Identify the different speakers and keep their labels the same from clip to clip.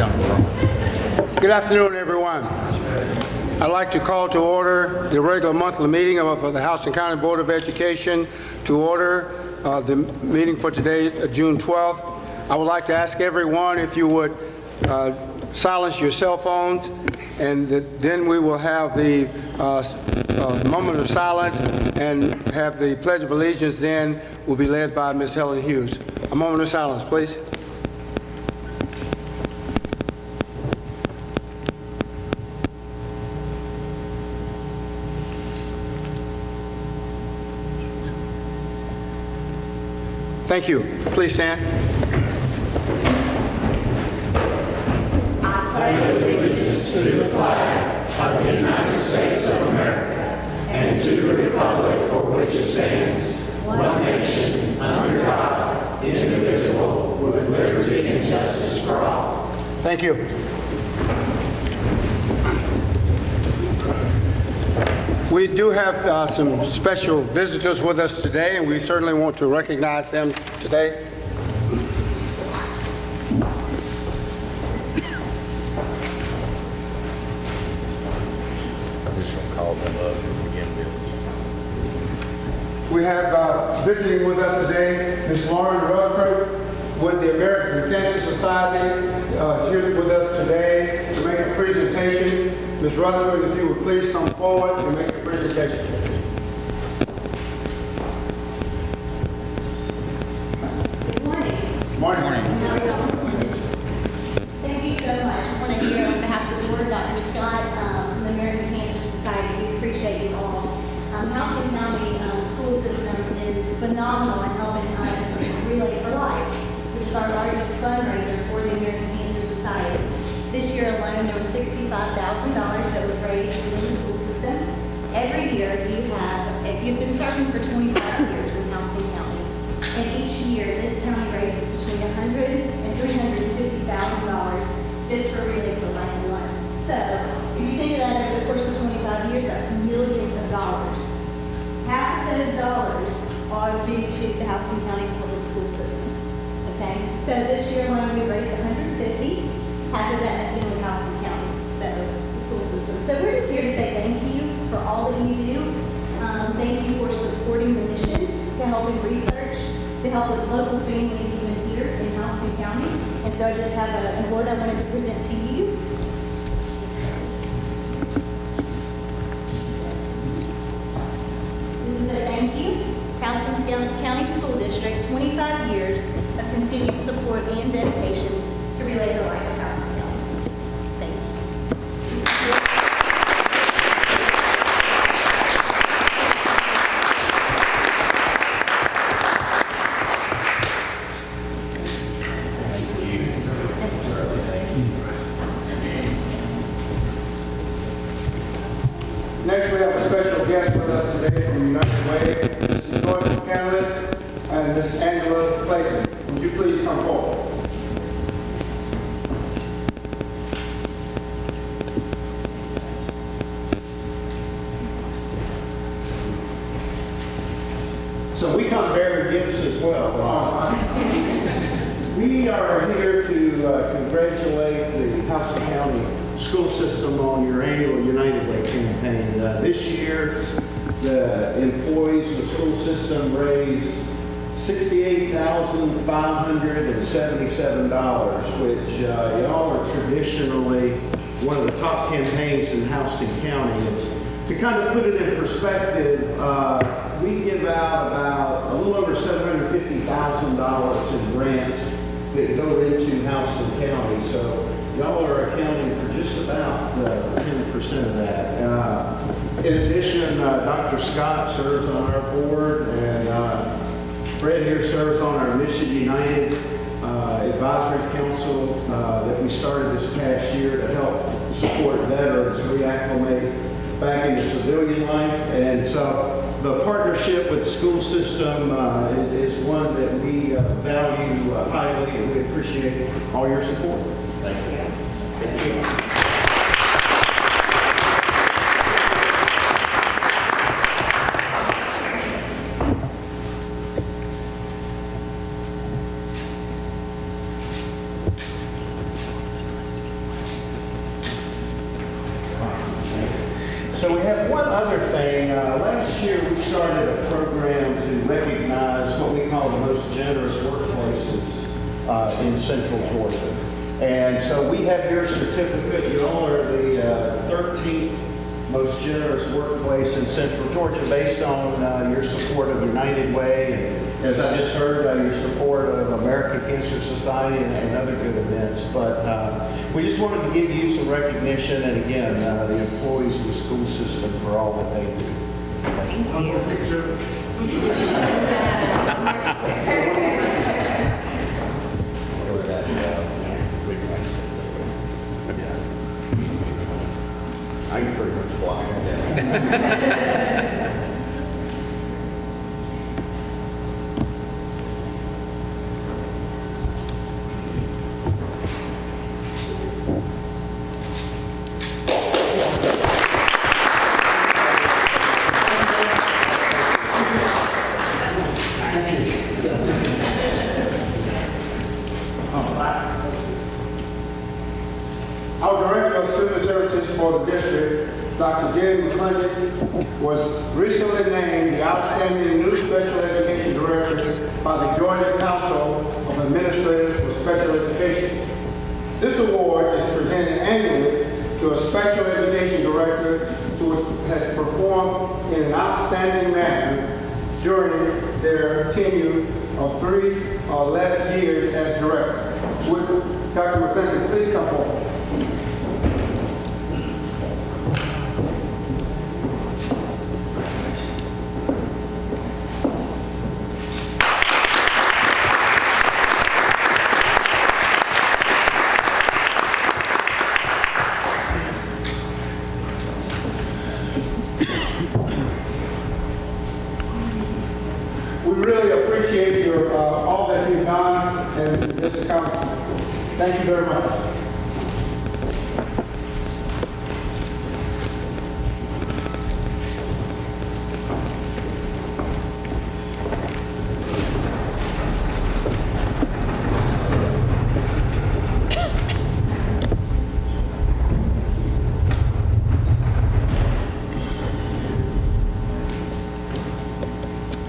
Speaker 1: coming from.
Speaker 2: Good afternoon, everyone. I'd like to call to order the regular monthly meeting of the Houston County Board of Education to order the meeting for today, June 12th. I would like to ask everyone if you would silence your cell phones, and then we will have the moment of silence and have the Pledge of Allegiance. Then will be led by Ms. Helen Hughes. A moment of silence, please. Thank you. Please stand.
Speaker 3: I pledge allegiance to the flag of the United States of America and to the republic for which it stands, one nation, under God, indivisible, with liberty and justice for all.
Speaker 2: Thank you. We do have some special visitors with us today, and we certainly want to recognize them today.
Speaker 1: I'm just going to call them up and begin business.
Speaker 2: We have visiting with us today Ms. Lauren Rutherford with the American Cancer Society. She's here with us today to make a presentation. Ms. Rutherford, if you would please come forward and make the presentation.
Speaker 4: Good morning.
Speaker 2: Morning.
Speaker 4: How are y'all? Thank you so much. I want to hear on behalf of the board, Dr. Scott, from the American Cancer Society. We appreciate you all. Houston County school system is phenomenal in helping us Relay for Life, which is our largest fundraiser for the American Cancer Society. This year alone, there was $65,000 that was raised in the school system. Every year, if you've been serving for 25 years in Houston County, and each year, this county raises between $100,000 and $350,000 just for Relay for Life alone. So, if you think of that over the course of 25 years, that's millions of dollars. Half of those dollars are due to the Houston County Public School System. Okay, so this year alone, we raised $150,000. Half of that has been with Houston County, so the school system. So we're just here to say thank you for all that you do. Thank you for supporting the mission to help in research, to help with local families even here in Houston County. And so I just have an award I wanted to present to you. This is a thank you. Houston County School District, 25 years of continued support and dedication to Relay the Life of Houston County. Thank you.
Speaker 2: Next, we have a special guest with us today from United Way, Mrs. Joyce Canlis and Ms. Angela Clayton. Would you please come forward?
Speaker 5: So we come bearing gifts as well. We are here to congratulate the Houston County school system on your annual United Way campaign. This year, the employees of the school system raised $68,577, which y'all are traditionally one of the top campaigns in Houston County. To kind of put it in perspective, we give out about a little over $750,000 in grants that go into Houston County. So y'all are accounting for just about 10% of that. In addition, Dr. Scott serves on our board, and Fred here serves on our Mission United Advisory Council that we started this past year to help support veterans reacclimate back into civilian life. And so the partnership with the school system is one that we value highly, and we appreciate all your support. Thank you. Thank you. So we have one other thing. Last year, we started a program to recognize what we call the most generous workplaces in Central Georgia. And so we have your certificate. You all are the 13th most generous workplace in Central Georgia based on your support of United Way and, as I just heard, your support of American Cancer Society and other good events. But we just wanted to give you some recognition and, again, the employees of the school system for all that they do. One more picture.
Speaker 1: I can pretty much block it down.
Speaker 2: Our Director of Student Services for the district, Dr. Jenny McClintock, was recently named the Outstanding New Special Education Director by the Georgia Council of Administrators for Special Education. This award is presented annually to a special education director who has performed in an outstanding manner during their tenure of 3 or less years as director. Would Dr. McClintock please come forward? We really appreciate your all that you've done and this accomplishment. Thank you very much.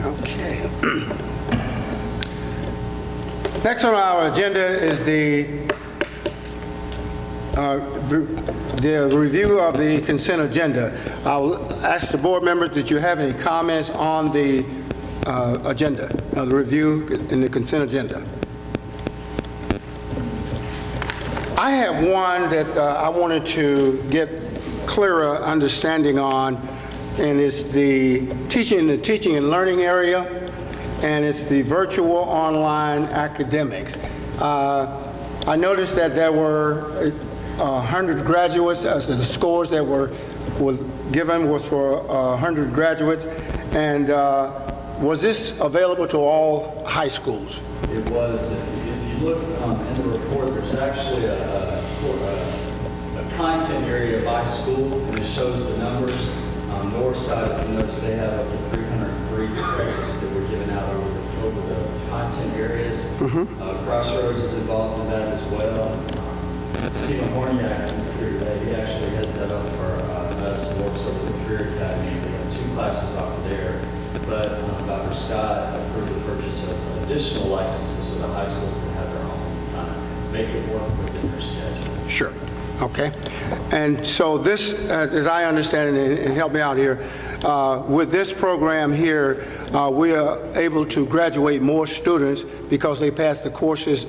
Speaker 2: Okay. Next on our agenda is the review of the consent agenda. I'll ask the board members, did you have any comments on the agenda, the review in the consent agenda? I have one that I wanted to get clearer understanding on, and it's the teaching and learning area, and it's the virtual online academics. I noticed that there were 100 graduates, the scores that were given was for 100 graduates, and was this available to all high schools?
Speaker 6: It was. If you look in the report, there's actually a content area by school, and it shows the numbers. North side, if you notice, they have up to 303 credits that were given out over the content areas. Crossroads is involved in that as well. Stephen Horniak is here today. He actually heads that up for us and works over the Career Academy. We have 2 classes off there. But Dr. Scott approved the purchase of additional licenses so the high school can have their own, make it work within their schedule.
Speaker 2: Sure. Okay. And so this, as I understand it, and help me out here, with this program here, we are able to graduate more students because they pass the courses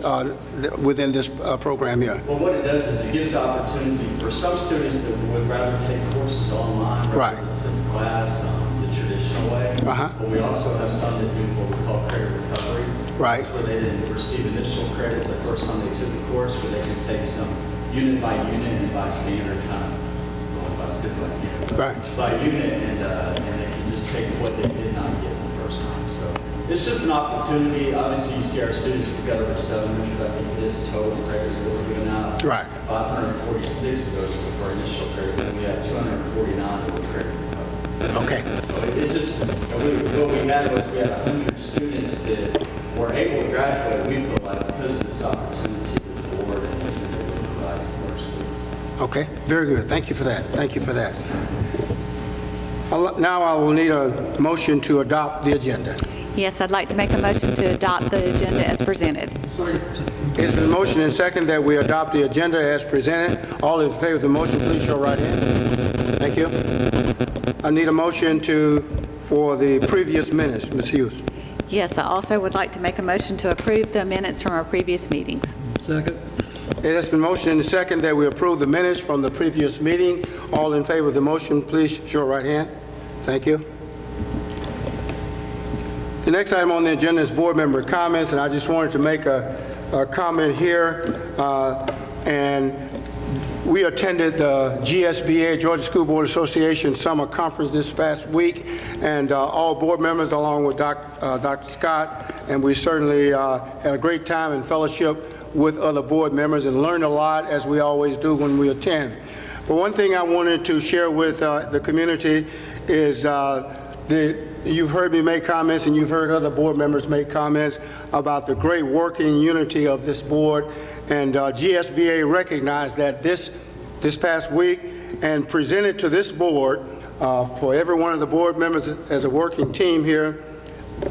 Speaker 2: within this program here.
Speaker 6: Well, what it does is it gives the opportunity for some students that would rather take courses online rather than sit in class the traditional way. But we also have some that do what we call credit recovery.
Speaker 2: Right.
Speaker 6: Where they didn't receive initial credit the first time they took the course, where they can take some unit by unit and by standard kind of, well, by standard, but by unit, and they can just take what they did not get the first time. So it's just an opportunity. Obviously, you see our students, we've got over 700, I think it is, total credits that we're giving out. 546 of those were for initial credit, and we have 249 that were credit recovery.
Speaker 2: Okay.
Speaker 6: So it just, what we had was we had 100 students that were able to graduate, we feel like, because of this opportunity to the board and that we're providing for our students.
Speaker 2: Okay, very good. Thank you for that. Thank you for that. Now I will need a motion to adopt the agenda.
Speaker 7: Yes, I'd like to make a motion to adopt the agenda as presented.
Speaker 2: It's been motioned and second that we adopt the agenda as presented. All in favor of the motion, please show right hand. Thank you. I need a motion for the previous minutes. Ms. Hughes.
Speaker 7: Yes, I also would like to make a motion to approve the minutes from our previous meetings.
Speaker 2: It has been motioned and second that we approve the minutes from the previous meeting. All in favor of the motion, please show right hand. Thank you. The next item on the agenda is board member comments, and I just wanted to make a comment here. And we attended the GSBA, Georgia School Board Association Summer Conference this past week, and all board members along with Dr. Scott, and we certainly had a great time in fellowship with other board members and learned a lot, as we always do when we attend. But one thing I wanted to share with the community is you've heard me make comments and you've heard other board members make comments about the great working unity of this board, and GSBA recognized that this past week and presented to this board for every one of the board members as a working team here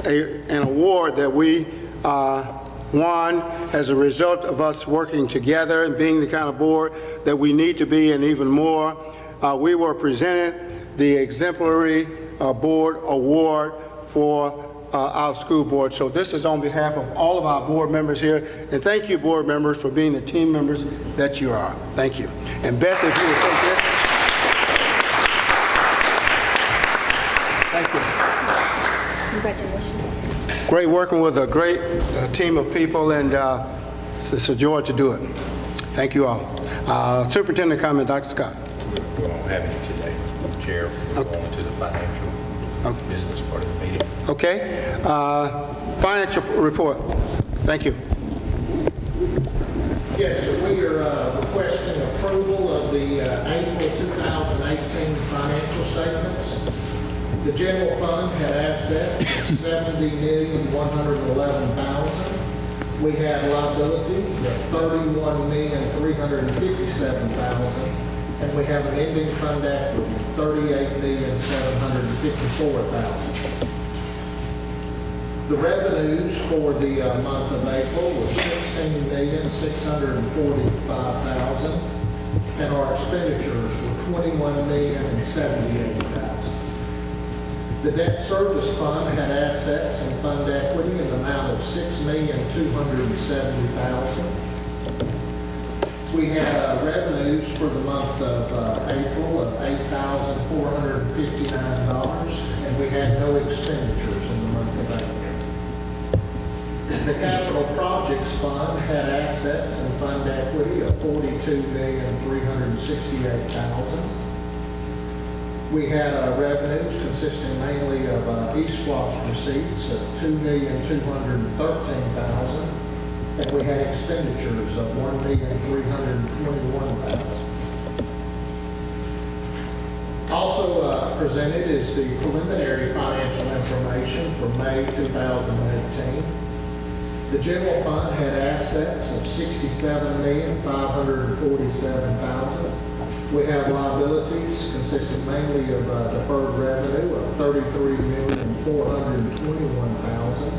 Speaker 2: an award that we won as a result of us working together and being the kind of board that we need to be, and even more. We were presented the Exemplary Board Award for our school board. So this is on behalf of all of our board members here, and thank you, board members, for being the team members that you are. Thank you. And Beth, if you would take this. Thank you.
Speaker 4: Congratulations.
Speaker 2: Great working with a great team of people, and it's a joy to do it. Thank you all. Superintendent comment, Dr. Scott.
Speaker 1: We won't have any today, Chair. We're going to the financial business part of the meeting.
Speaker 2: Okay. Financial report. Thank you.
Speaker 5: Yes, sir. We are requesting approval of the April 2018 financial statements. The general fund had assets of $70,111,000. We had liabilities of $31,357,000. And we have an ending fund equity of $38,754,000. The revenues for the month of April were $16,645,000, and our expenditures were $21,078,000. The debt service fund had assets and fund equity in the amount of $6,270,000. We had revenues for the month of April of $8,459, and we had no expenditures in the month of April. The capital projects fund had assets and fund equity of $42,368,000. We had revenues consisting mainly of eSwash receipts of $2,213,000. And we had expenditures of $1,321,000. Also presented is the preliminary financial information for May 2018. The general fund had assets of $67,547,000. We have liabilities consisting mainly of deferred revenue of $33,421,000.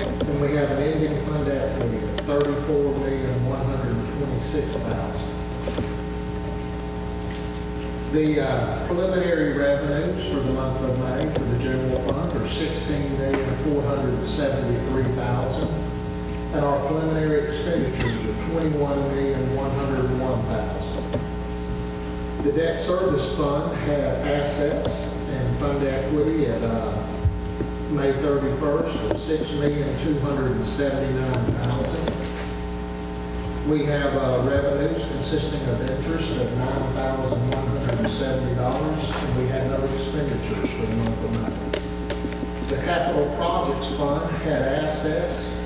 Speaker 5: And we have an ending fund equity of $34,126,000. The preliminary revenues for the month of May for the general fund are $16,473,000, and our preliminary expenditures are $21,101,000. The debt service fund had assets and fund equity at May 31st of $6,279,000. We have revenues consisting of interest of $9,170, and we had no expenditures for the month of May. The capital projects fund had assets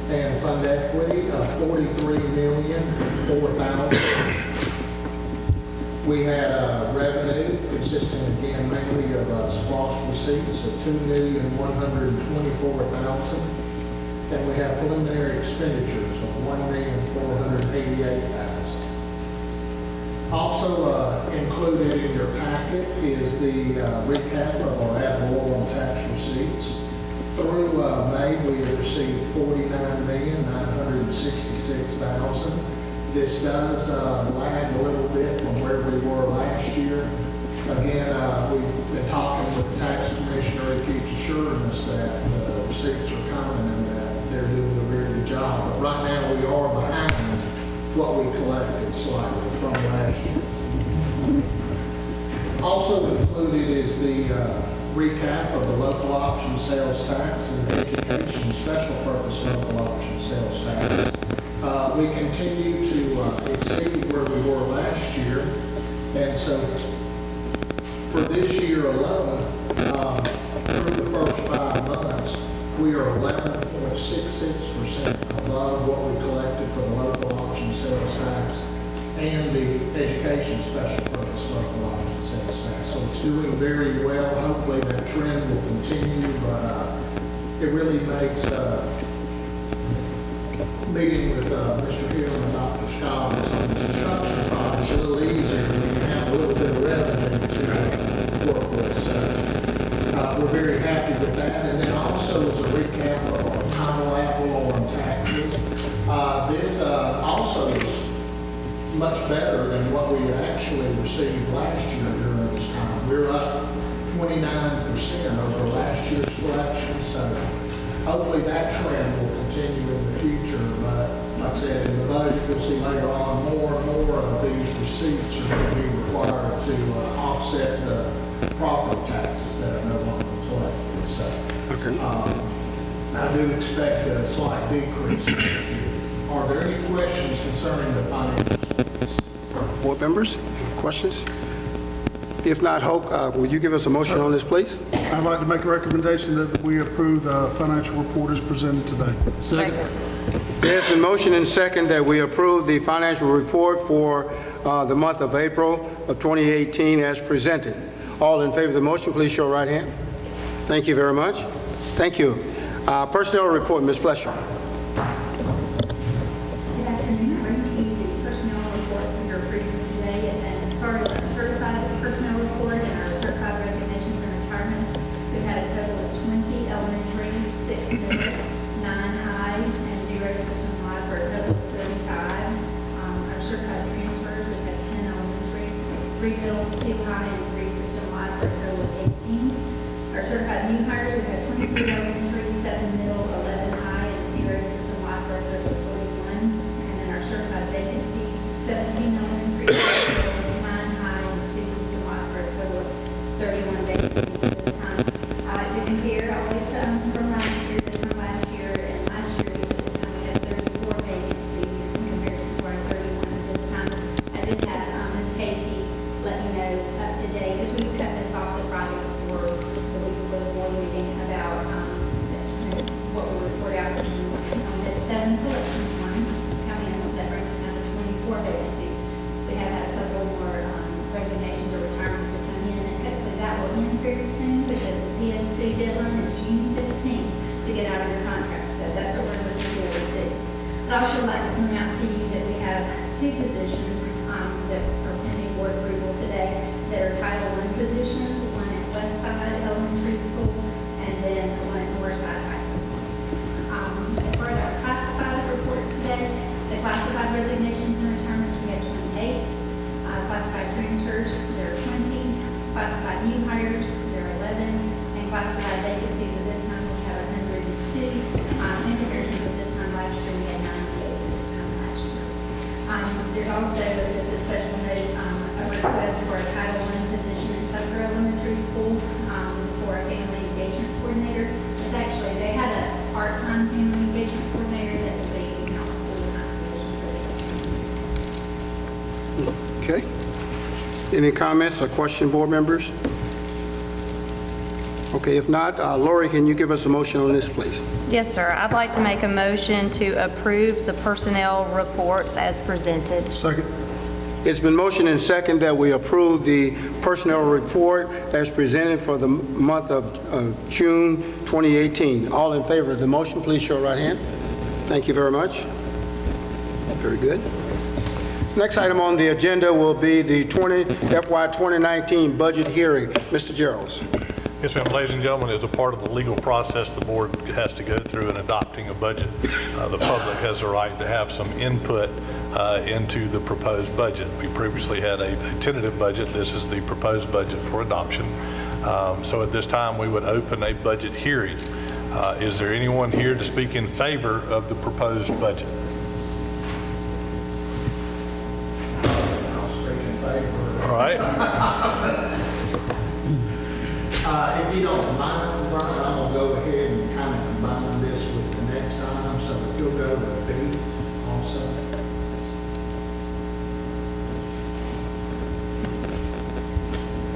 Speaker 5: and fund equity of $43,004,000. We had revenue consisting again mainly of SPOS receipts of $2,124,000, and we have preliminary expenditures of $1,488,000. Also
Speaker 3: included in your packet is the recap of our ad valorem tax receipts. Through May, we have received $49,966,000. This does lag a little bit from where we were last year. Again, we've been talking with the tax commissioner. He keeps assuring us that the receipts are coming and that they're doing a very good job. But right now, we are behind what we collected slightly from last year. Also included is the recap of the local option sales tax and the education special purpose local option sales tax. We continue to exceed where we were last year, and so for this year alone, through the first 5 months, we are 11.66% above what we collected for the local option sales tax and the education special purpose local option sales tax. So it's doing very well. Hopefully that trend will continue, but it really makes meeting with Mr. Hill and Dr. Scott on the construction projects a little easier when you have a little bit of revenue to work with. So we're very happy with that. And then also as a recap of our title ad valorem taxes, this also is much better than what we actually received last year during this time. We're up 29% over last year's collection, so hopefully that trend will continue in the future. But like I said, in the budget, you'll see later on more and more of these receipts are going to be required to offset the property taxes that are no longer collected. So I do expect a slight decrease next year. Are there any questions concerning the financial statements?
Speaker 2: Board members, questions? If not, Hope, will you give us a motion on this, please?
Speaker 8: I'd like to make a recommendation that we approve the financial report as presented today.
Speaker 7: Second.
Speaker 2: There has been motion and second that we approve the financial report for the month of April of 2018 as presented. All in favor of the motion, please show right hand. Thank you very much. Thank you. Personnel report, Ms. Fletcher.
Speaker 9: Good afternoon. I bring to you the personnel report for your approval today. And as far as our certified personnel report and our certified resignations and retirements, we've had a total of 20 elementary, 6 middle, 9 high, and 0 system-wide for a total of 35. Our certified transfers, we've had 10 elementary, 3 middle, 2 high, and 3 system-wide for a total of 18. Our certified new hires, we've had 23 elementary, 7 middle, 11 high, and 0 system-wide for a total of 41. And then our certified vacancies, 17 elementary, 9 high, and 2 system-wide for a total of 31 vacancies at this time. I like to compare always from last year, this time last year, and last year at this time we had 34 vacancies in comparison to our 31 at this time. I did have Ms. Casey let me know up to date, because we cut this off the project before the week before the board meeting about what we report out. We had 7 selection forms come in, so that brings us down to 24 vacancies. We have had a couple more resignations or retirements to come in, and hopefully that will end very soon, because the PSC deadline is June 15th to get out of your contract. So that's what we're looking forward to. I'd also like to point out to you that we have 2 positions that are pending board approval today that are Title I positions, one at Westside Elementary School and then one at Northside High School. As far as our classified report today, the classified resignations and retirements, we had 28. Classified transfers, there are 20. Classified new hires, there are 11. And classified vacancies at this time, we have 102. In comparison with this time last year, we had 98 this time last year. There's also just a special note, a request for a Title I position in Tucker Elementary School for a family engagement coordinator. It's actually, they had a part-time family engagement coordinator that will be a full-time position for this.
Speaker 2: Okay. Any comments or question, board members? Okay, if not, Lori, can you give us a motion on this, please?
Speaker 10: Yes, sir. I'd like to make a motion to approve the personnel reports as presented.
Speaker 8: Second.
Speaker 2: It's been motion and second that we approve the personnel report as presented for the month of June 2018. All in favor of the motion, please show right hand. Thank you very much. Very good. Next item on the agenda will be the FY 2019 budget hearing. Mr. Geralds.
Speaker 11: Yes, ma'am. Ladies and gentlemen, as a part of the legal process the board has to go through in adopting a budget, the public has a right to have some input into the proposed budget. We previously had a tentative budget. This is the proposed budget for adoption. So at this time, we would open a budget hearing. Is there anyone here to speak in favor of the proposed budget?
Speaker 3: I'll speak in favor.
Speaker 11: All right.
Speaker 3: If you don't mind, Brian, I'm going to go ahead and kind of combine this with the next item, so if you'll go to B also.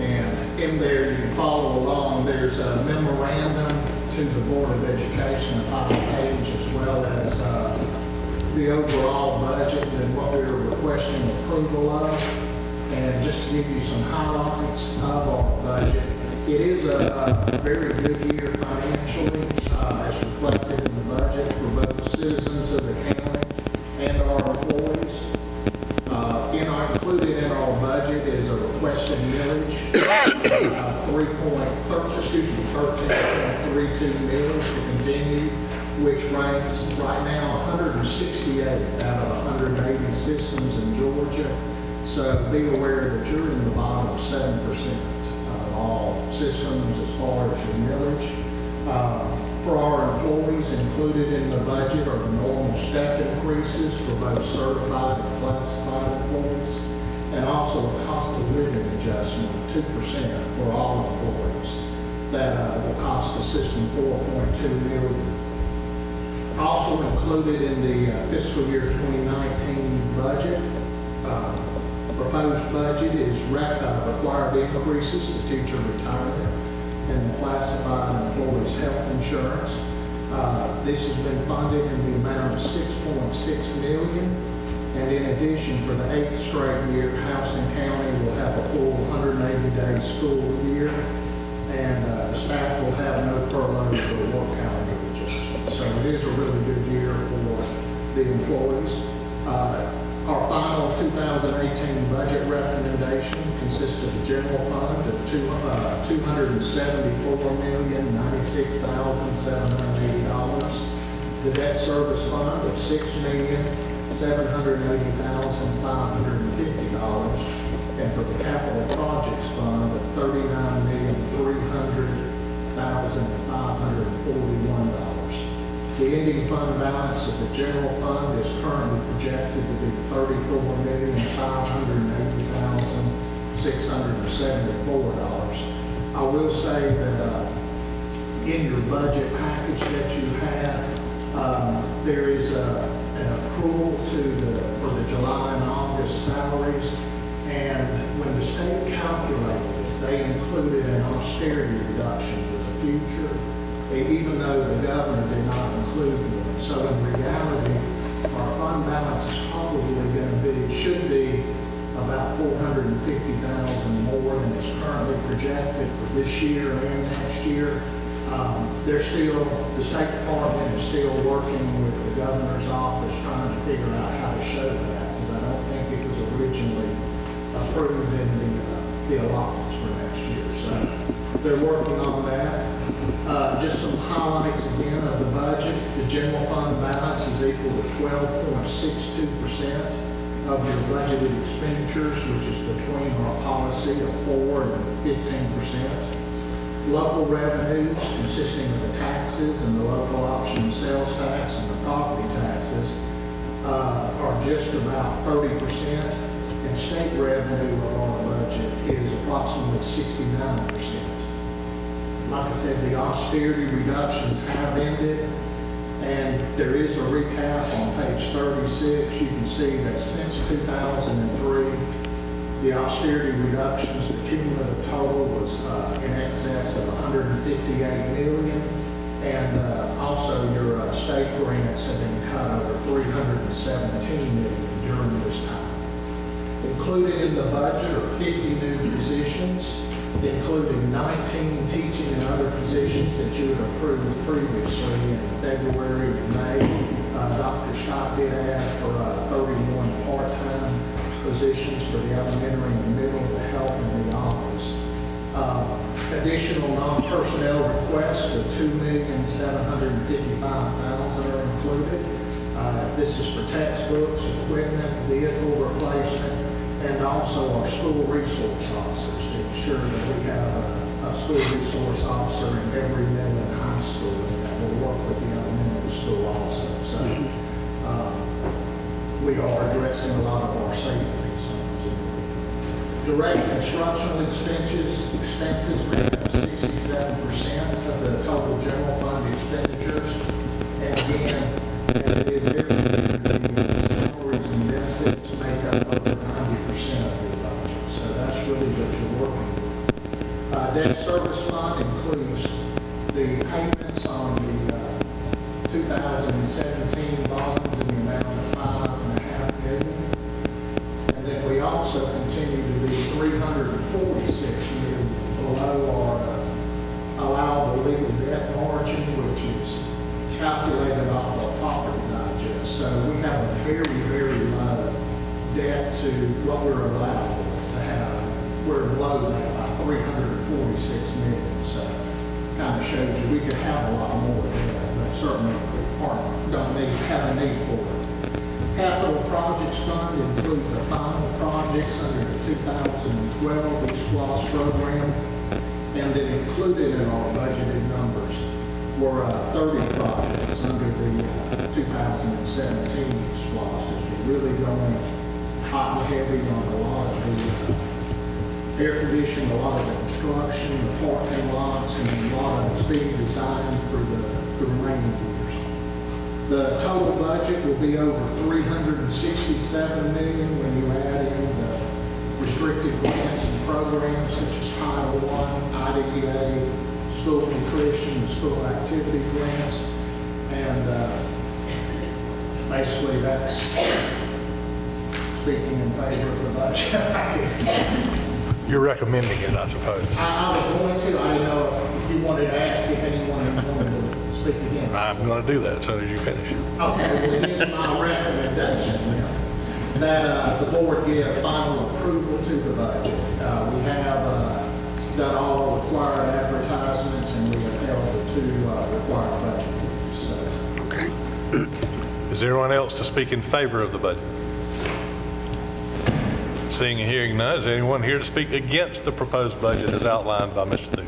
Speaker 3: And in there, you can follow along, there's a memorandum to the Board of Education, a 5-page, as well as the overall budget and what we were requesting approval of. And just to give you some highlights of our budget, it is a very good year financially, as reflected in the budget for both citizens of the county and our employees. Included in our budget is a requested millage, 13.32 mills to continue, which ranks right now 168 out of 180 systems in Georgia. So be aware that you're in the bottom 7% of all systems as far as your millage. For our employees, included in the budget are the normal step increases for both certified and classified employees, and also a cost of living adjustment of 2% for all employees. That will cost the system $4.2 million. Also included in the fiscal year 2019 budget, proposed budget is required increases to teacher retirement and the classified employees' health insurance. This has been funded in the amount of $6.6 million. And in addition, for the 8th straight year, Houston County will have a full 180-day school year, and the staff will have no furloughs or work calendar adjustments. So it is a really good year for the employees. Our final 2018 budget recommendation consists of the general fund of $274,096,780, the debt service fund of $6,780,550, and for the capital projects fund of $39,300,541. The ending fund balance of the general fund is currently projected to be $34,580,674. I will say that in your budget package that you have, there is an accrual for the July and August salaries. And when the state calculated it, they included an austerity reduction for the future, even though the governor did not include one. So in reality, our fund balance is probably going to should be about $450,000 more than is currently projected for this year and next year. The State Department is still working with the governor's office trying to figure out how to show that, because I don't think it was originally approved in the allotments for next year. So they're working on that. Just some highlights again of the budget. The general fund balance is equal to 12.62% of your budgeted expenditures, which is between our policy of 4 and 15%. Local revenues, consisting of the taxes and the local option sales tax and the property taxes, are just about 30%, and state revenue of our budget is approximately 69%. Like I said, the austerity reductions have ended, and there is a recap on page 36. You can see that since 2003, the austerity reductions, the cumulative total was in excess of $158 million, and also your state grants have been cut over $317 million during this time. Included in the budget are 50 new positions, including 19 teaching and other positions that you had approved previously in February and May. Dr. Scott did add for 31 part-time positions for the elementary and the middle, the health and the office. Additional non-personnel requests of $2,755,000 are included. This is for textbooks, equipment, vehicle replacement, and also our school resource officers to ensure that we have a school resource officer in every middle and high school that will work with the elementary school also. So we are addressing a lot of our safety concerns. Direct constructional expenses make up 67% of the total general fund expenditures. And again, as it is every year, the salaries and benefits make up over 90% of the budget. So that's really what you're working with. Debt service fund includes the payments on the 2017 bonds in the amount of $5.5 million. And then we also continue to be $346 million below our allowable legal debt margin, which is calculated off of property digest. So we have a very, very low debt to what we're allowed to have. We're below that by $346 million. So kind of shows you we could have a lot more debt, but certainly don't have a need for it. Capital Projects Fund includes the final projects under the 2012 SPLOST program, and then included in our budgeted numbers were 30 projects under the 2017 SPLOST, which was really going hot and heavy on a lot of the air conditioning, a lot of the construction, the parking lots, and a lot of it's being designed for the remaining years. The total budget will be over $367 million when you add in the restricted grants and programs such as Title I, IDEA, school nutrition, and school activity grants. And basically that's speaking in favor of the budget, I guess.
Speaker 11: You're recommending it, I suppose.
Speaker 3: I was going to, I didn't know if you wanted to ask if anyone wanted to speak again.
Speaker 11: I'm going to do that as soon as you finish.
Speaker 3: Okay, well, it is my recommendation that the board give final approval to the budget. We have done all required advertisements and we have held the 2 required budget meetings. So.
Speaker 2: Okay.
Speaker 11: Is there anyone else to speak in favor of the budget? Seeing and hearing none, is there anyone here to speak against the proposed budget as outlined by Mr. Thugal?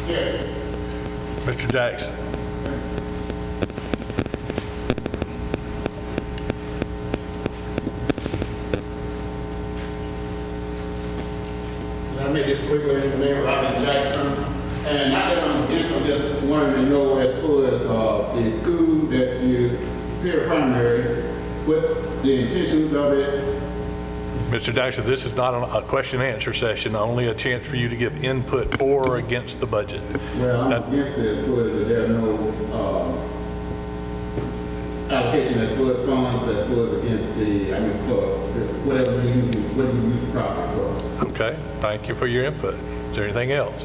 Speaker 3: Yes.
Speaker 11: Mr. Jackson.
Speaker 12: I'll make this quickly. My name is Robert Jackson. And not that I'm against, I'm just wanting to know as far as the school that you prepare primary, what the intentions of it.
Speaker 11: Mr. Jackson, this is not a question and answer session, only a chance for you to give input for or against the budget.
Speaker 12: Well, I'm against it as far as there's no allocation as far as funds that goes against the, I mean, for whatever you use the property for.
Speaker 11: Okay, thank you for your input. Is there anything else?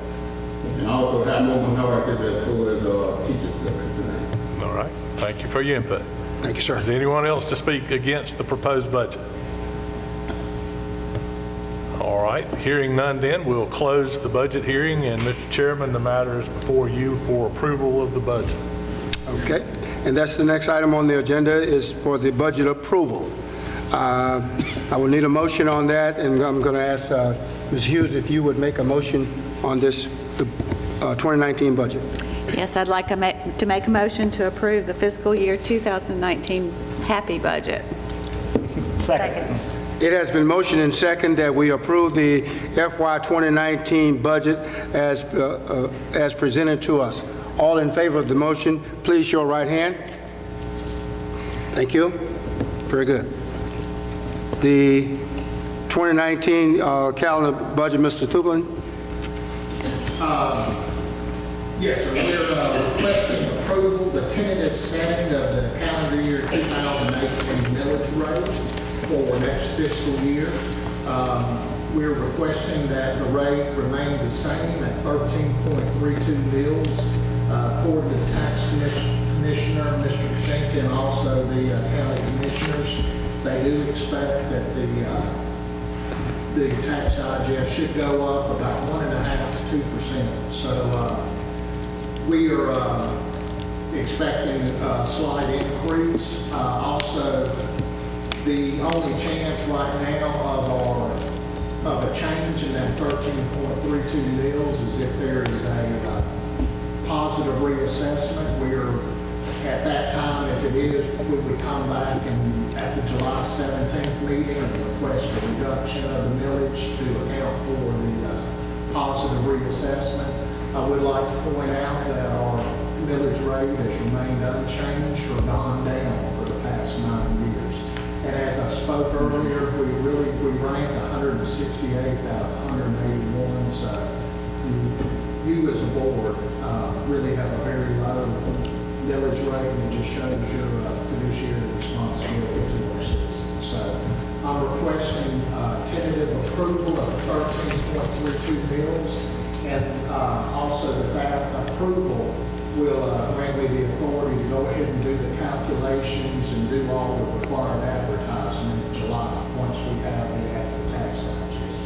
Speaker 12: And also have more minorities as far as teachers are concerned.
Speaker 11: All right, thank you for your input.
Speaker 2: Thank you, sir.
Speaker 11: Is there anyone else to speak against the proposed budget? All right, hearing none then, we'll close the budget hearing, and Mr. Chairman, the matter is before you for approval of the budget.
Speaker 2: Okay, and that's the next item on the agenda is for the budget approval. I will need a motion on that, and I'm going to ask Ms. Hughes if you would make a motion on this, the 2019 budget.
Speaker 7: Yes, I'd like to make a motion to approve the fiscal year 2019 HAPPY budget.
Speaker 10: Second.
Speaker 2: It has been motioned and second that we approve the FY 2019 budget as presented to us. All in favor of the motion, please show right hand. Thank you. Very good. The 2019 calendar budget, Mr. Thugal.
Speaker 3: Yes, sir. We're requesting approval, the tentative setting of the calendar year 2018 millage rate for next fiscal year. We're requesting that the rate remain the same at 13.32 mils. According to the tax commissioner, Mr. Schenck, and also the county commissioners, they do expect that the the tax digest should go up about 1.5% to 2%. So we are expecting a slight increase. Also, the only chance right now of a change in that 13.32 mils is if there is a positive reassessment. We're at that time, if it is, we would come back and at the July 17th meeting and request a reduction of the millage to account for the positive reassessment. I would like to point out that our millage rate has remained unchanged or gone down for the past 9 years. And as I spoke earlier, we ranked 168th out of 181. So you as a board really have a very low millage rate, and it just shows your fiduciary responsibility to our citizens. So I'm requesting tentative approval of 13.32 mils, and also that approval will grant me the authority to go ahead and do the calculations and do all the required advertising in July once we have the actual tax digest.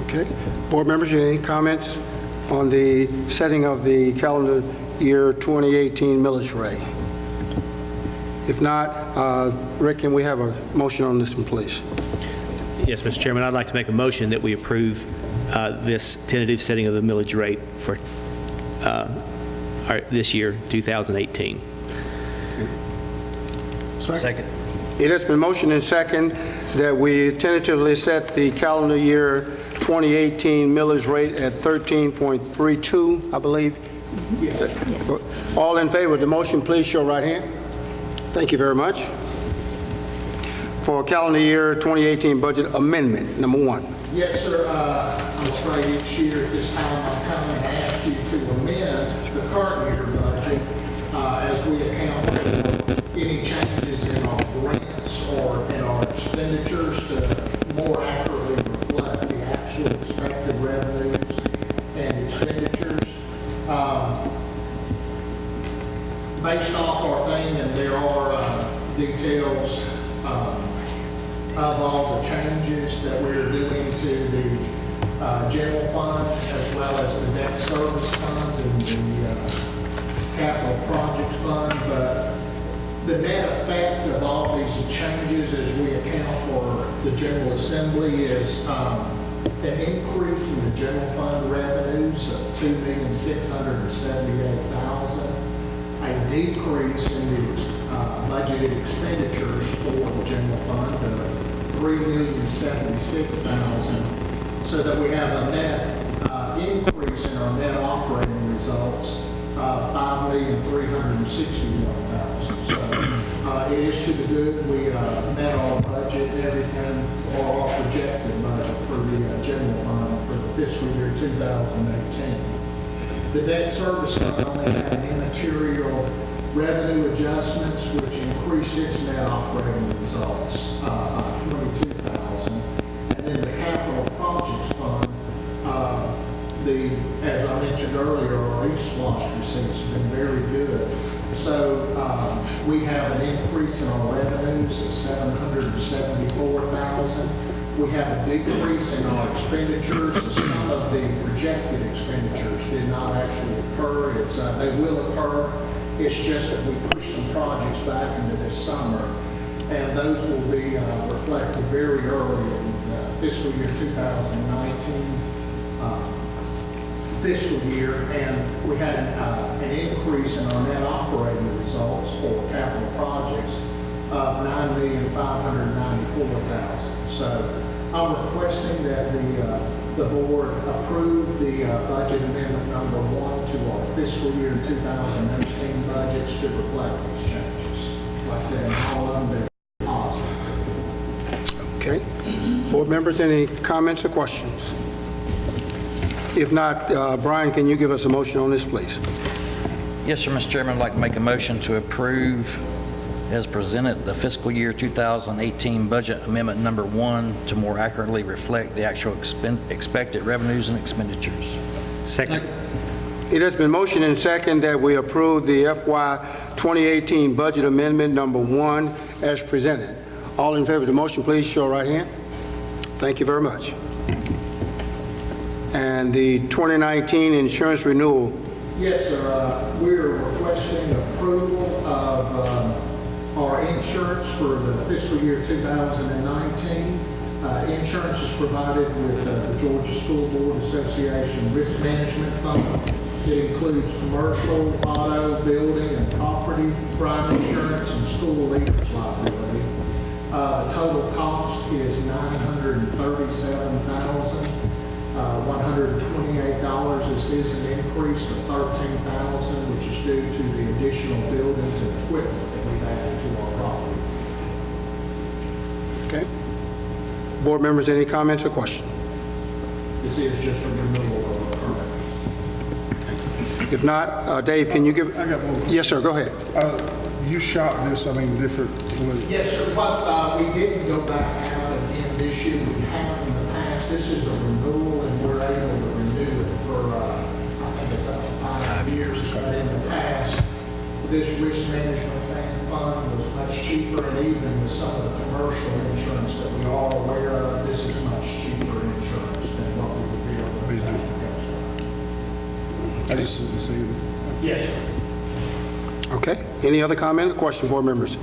Speaker 2: Okay. Board members, any comments on the setting of the calendar year 2018 millage rate? If not, Rick, can we have a motion on this one, please?
Speaker 13: Yes, Mr. Chairman, I'd like to make a motion that we approve this tentative setting of the millage rate for this year, 2018.
Speaker 8: Second.
Speaker 2: It has been motioned and second that we tentatively set the calendar year 2018 millage rate at 13.32, I believe. Yes. All in favor of the motion, please show right hand. Thank you very much. For calendar year 2018 budget amendment, number 1.
Speaker 3: Yes, sir. I'm afraid each year at this time I'm coming and ask you to amend the current year budget as we account for any changes in our grants or in our expenditures to more accurately reflect the actual expected revenues and expenditures. Based off our thing, and there are details of all the changes that we're doing to the general fund as well as the debt service fund and the capital project fund. But the net effect of all these changes as we account for the General Assembly is an increase in the general fund revenues of $2,678,000, a decrease in the budgeted expenditures for the general fund of $3,076,000, so that we have a net increase in our net operating results of $5,361,000. So it is to the good. We met our budget and everything, or our projected budget for the general fund for the fiscal year 2018. The debt service fund only had an immaterial revenue adjustments, which increased its net operating results by $22,000. And then the capital projects fund, as I mentioned earlier, our East Wash receipts have been very good. So we have an increase in our revenues of $774,000. We have a decrease in our expenditures. Some of the projected expenditures did not actually occur. They will occur. It's just that we pushed some projects back into this summer, and those will be reflected very early in fiscal year 2019 fiscal year. And we had an increase in our net operating results for capital projects of $9,594,000. So I'm requesting that the board approve the budget amendment number 1 to our fiscal year 2018 budgets to reflect these changes. Like I said, all of them positive.
Speaker 2: Okay. Board members, any comments or questions? If not, Brian, can you give us a motion on this, please?
Speaker 14: Yes, sir, Mr. Chairman. I'd like to make a motion to approve as presented the fiscal year 2018 budget amendment number 1 to more accurately reflect the actual expected revenues and expenditures.
Speaker 13: Second.
Speaker 2: It has been motioned and second that we approve the FY 2018 budget amendment number 1 as presented. All in favor of the motion, please show right hand. Thank you very much. And the 2019 insurance renewal.
Speaker 3: Yes, sir. We're requesting approval of our insurance for the fiscal year 2019. Insurance is provided with the Georgia School Board Association Risk Management Fund. It includes commercial, auto, building, and property, crime insurance, and school leaders liability. The total cost is $937,128. This is an increase of $13,000, which is due to the additional buildings and equipment that we've added to our property.
Speaker 2: Okay. Board members, any comments or questions?
Speaker 3: This is just a renewal of a permit.
Speaker 2: If not, Dave, can you give?
Speaker 8: I got one.
Speaker 2: Yes, sir. Go ahead.
Speaker 8: You shot this, different.
Speaker 3: Yes, sir. What we didn't go back out again this year. We have in the past. This is a renewal, and we're able to renew it for I think it's up to 5 years. But in the past, this risk management fund was much cheaper, and even with some of the commercial insurance that we are aware of, this is much cheaper insurance than what we would be able to do elsewhere.
Speaker 8: I just didn't see it.
Speaker 3: Yes, sir.
Speaker 2: Okay. Any other comment or question, board members?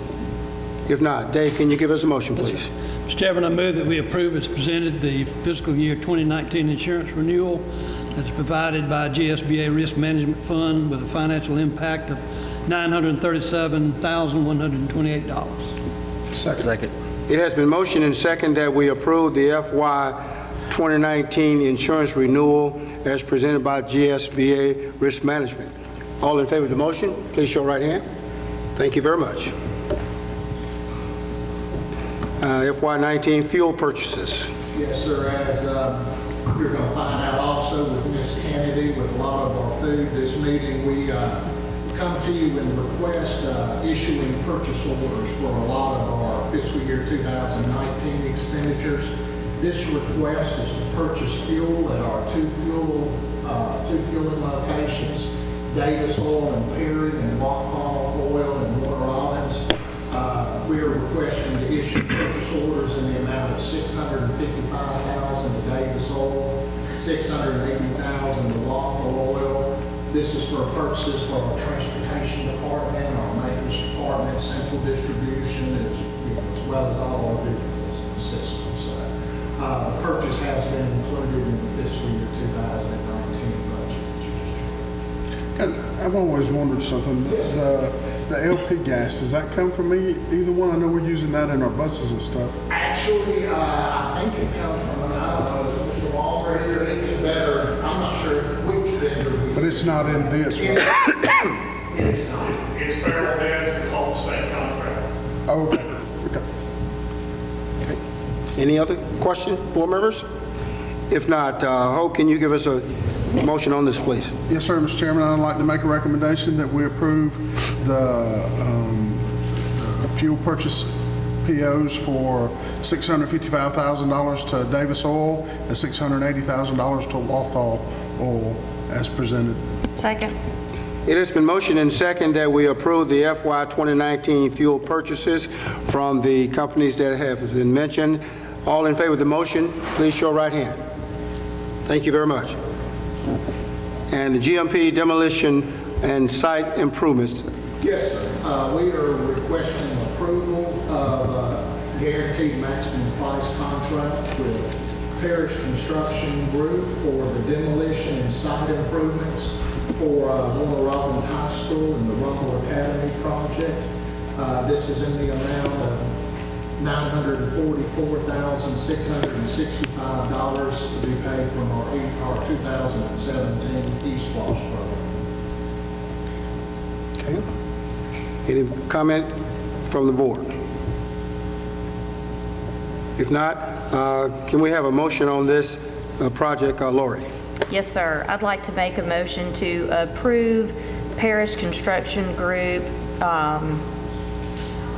Speaker 2: If not, Dave, can you give us a motion, please?
Speaker 15: Mr. Chairman, I move that we approve as presented the fiscal year 2019 insurance renewal that's provided by GSBA Risk Management Fund with a financial impact of $937,128.
Speaker 14: Second.
Speaker 2: It has been motioned and second that we approve the FY 2019 insurance renewal as presented by GSBA Risk Management. All in favor of the motion, please show right hand. Thank you very much. FY 19 fuel purchases.
Speaker 3: Yes, sir. As you're going to find out also with Ms. Kennedy, with a lot of our food this meeting, we come to you and request issuing purchase orders for a lot of our fiscal year 2019 expenditures. This request is to purchase fuel at our two fueling locations, Davis Oil and Perry, and Rockfall Oil and Warner Robbins. We are requesting to issue purchase orders in the amount of $655,000 to Davis Oil, $680,000 to Rockfall Oil. This is for purchases for our transportation department, our maintenance department, central distribution, as well as all our vehicles and systems. The purchase has been included in the fiscal year 2019 budget.
Speaker 8: And I've always wondered something. The LP gas, does that come from either one? I know we're using that in our buses and stuff.
Speaker 3: Actually, I think it comes from, I don't know, Mr. Walker here, it is better. I'm not sure which vendor we use.
Speaker 8: But it's not in this, right?
Speaker 3: It is not.
Speaker 16: It's federal gas, it's all the state contract.
Speaker 8: Oh, okay.
Speaker 2: Any other question, board members? If not, Hope, can you give us a motion on this, please?
Speaker 8: Yes, sir, Mr. Chairman. I'd like to make a recommendation that we approve the fuel purchase POs for $655,000 to Davis Oil and $680,000 to Walthall Oil as presented.
Speaker 10: Second.
Speaker 2: It has been motioned and second that we approve the FY 2019 fuel purchases from the companies that have been mentioned. All in favor of the motion, please show right hand. Thank you very much. And the GMP demolition and site improvements.
Speaker 3: Yes, sir. We are requesting approval of guaranteed maximum price contract with Parish Construction Group for the demolition and site improvements for Warner Robbins High School and the Rumble Academy project. This is in the amount of $944,665 to be paid from our 2017 East Wash program.
Speaker 2: Okay. Any comment from the board? If not, can we have a motion on this project, Lori?
Speaker 10: Yes, sir. I'd like to make a motion to approve Parish Construction Group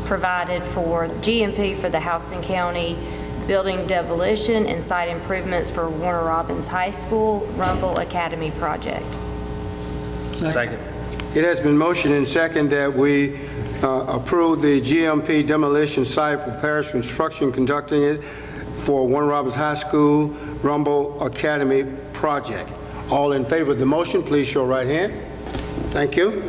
Speaker 10: provided for GMP for the Houston County building demolition and site improvements for Warner Robbins High School Rumble Academy project.
Speaker 14: Second.
Speaker 2: It has been motioned and second that we approve the GMP demolition site for Parish Construction conducting it for Warner Robins High School Rumble Academy project. All in favor of the motion, please show right hand. Thank you.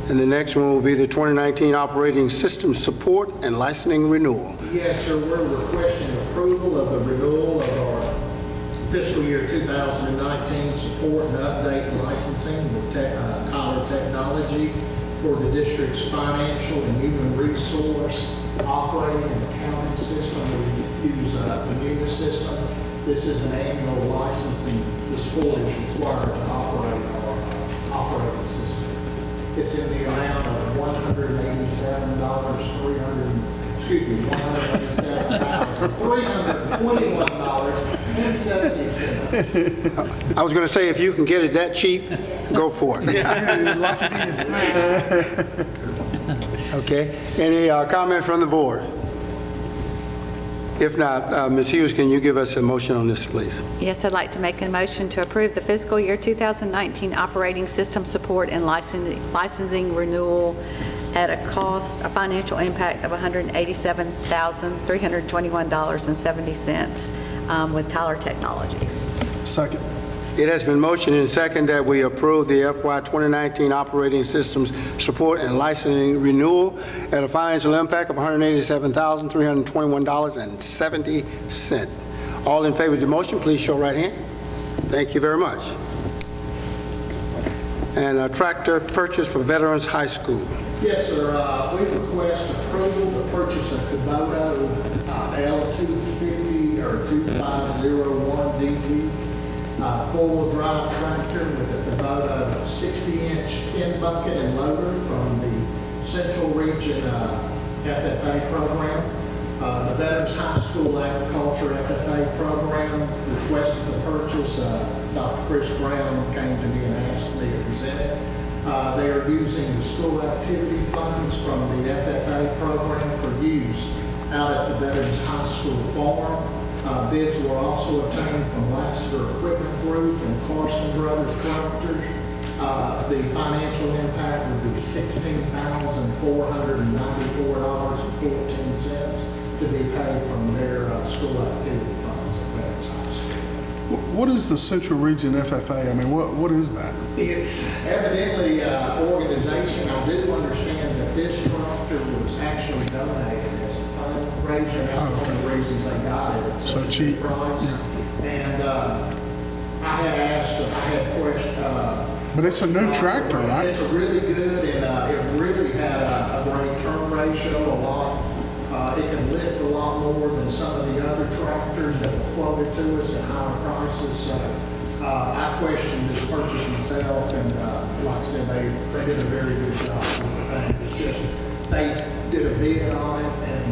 Speaker 2: And the next one will be the 2019 Operating System Support and Licensing Renewal.
Speaker 5: Yes, sir, we're requesting approval of the renewal of our fiscal year 2019 support and update licensing with Tyler Technology for the district's financial and human resource operating and accounting system. We use the Munis system. This is an annual licensing. The school is required to operate our operating system. It's in the amount of $321.70.
Speaker 2: I was going to say, if you can get it that cheap, go for it. Okay. Any comment from the board? If not, Ms. Hughes, can you give us a motion on this, please?
Speaker 7: Yes, I'd like to make a motion to approve the fiscal year 2019 operating system support and licensing renewal at a financial impact of $187,321.70 with Tyler Technologies.
Speaker 8: Second.
Speaker 2: It has been motioned and second that we approve the FY 2019 Operating Systems Support and Licensing Renewal at a financial impact of $187,321.70. All in favor of the motion, please show right hand. Thank you very much. And a tractor purchase for Veterans High School.
Speaker 5: Yes, sir. We request approval to purchase a Kubota L250 or 2501 DT. Four-wheel drive tractor with a Kubota 60-inch end bucket and loader from the Central Region FFA program. The Veterans High School Agriculture FFA program requested the purchase. Dr. Chris Brown came to me and asked me to present it. They are using the school activity funds from the FFA program for use out at the Veterans High School farm. Bids were also obtained from Lassiter Equipment Group and Carson Brothers Tractors. The financial impact would be $16,494.14 to be paid from their school activity funds at Veterans High School.
Speaker 8: What is the Central Region FFA? I mean, what is that?
Speaker 5: It's evidently an organization. I do understand that this tractor was actually donated as a fundraiser. That's one of the reasons they got it. It's
Speaker 8: So
Speaker 5: such a
Speaker 8: cheap.
Speaker 5: cheap price.
Speaker 8: Yeah.
Speaker 5: And I had questioned.
Speaker 8: But it's a new tractor, right?
Speaker 5: It's really good, and it really had a great turn ratio, a lot. It can lift a lot more than some of the other tractors that were quoted to us at higher prices. So I questioned this purchase myself, and like I said, they did a very good job with the thing. It's just, they did a bid on it and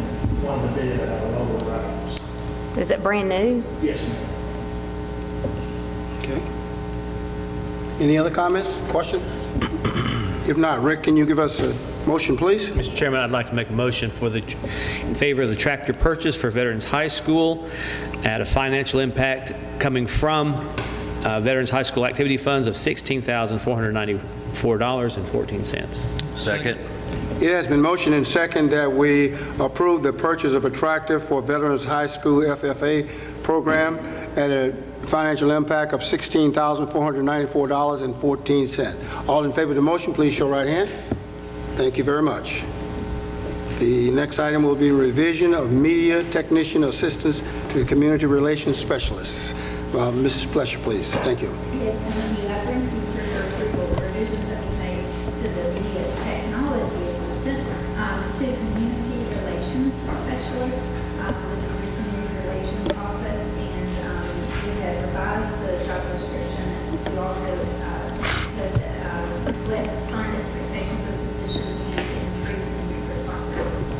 Speaker 5: wanted to bid at a lower rate.
Speaker 10: Is it brand new?
Speaker 5: Yes, ma'am.
Speaker 2: Okay. Any other comments, questions? If not, Rick, can you give us a motion, please?
Speaker 13: Mr. Chairman, I'd like to make a motion in favor of the tractor purchase for Veterans High School at a financial impact coming from Veterans High School activity funds of $16,494.14.
Speaker 14: Second.
Speaker 2: It has been motioned and second that we approve the purchase of a tractor for Veterans High School FFA program at a financial impact of $16,494.14. All in favor of the motion, please show right hand. Thank you very much. The next item will be revision of media technician assistance to community relations specialists. Mrs. Fletcher, please. Thank you.
Speaker 9: Yes, thank you. I bring to you for your approval the revisions that we made to the media technology assistant to community relations specialist. This is the community relations office, and we have revised the job description to also reflect current expectations of the position and increase in responsibilities.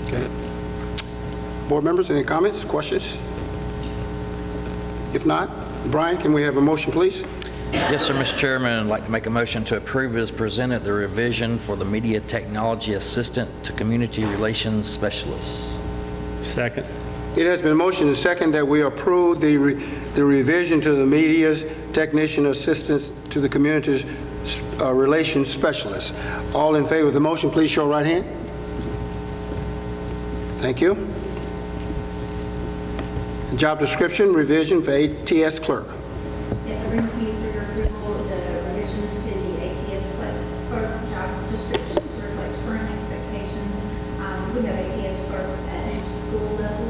Speaker 2: Okay. Board members, any comments, questions? If not, Brian, can we have a motion, please?
Speaker 14: Yes, sir, Mr. Chairman, I'd like to make a motion to approve as presented the revision for the media technology assistant to community relations specialist.
Speaker 13: Second.
Speaker 2: It has been motioned and second that we approve the revision to the media's technician assistance to the community's relations specialist. All in favor of the motion, please show right hand. Thank you. Job description revision for ATS clerk.
Speaker 9: Yes, I bring to you for your approval the revisions to the ATS clerk job description to reflect current expectations. We have ATS clerks at each school level,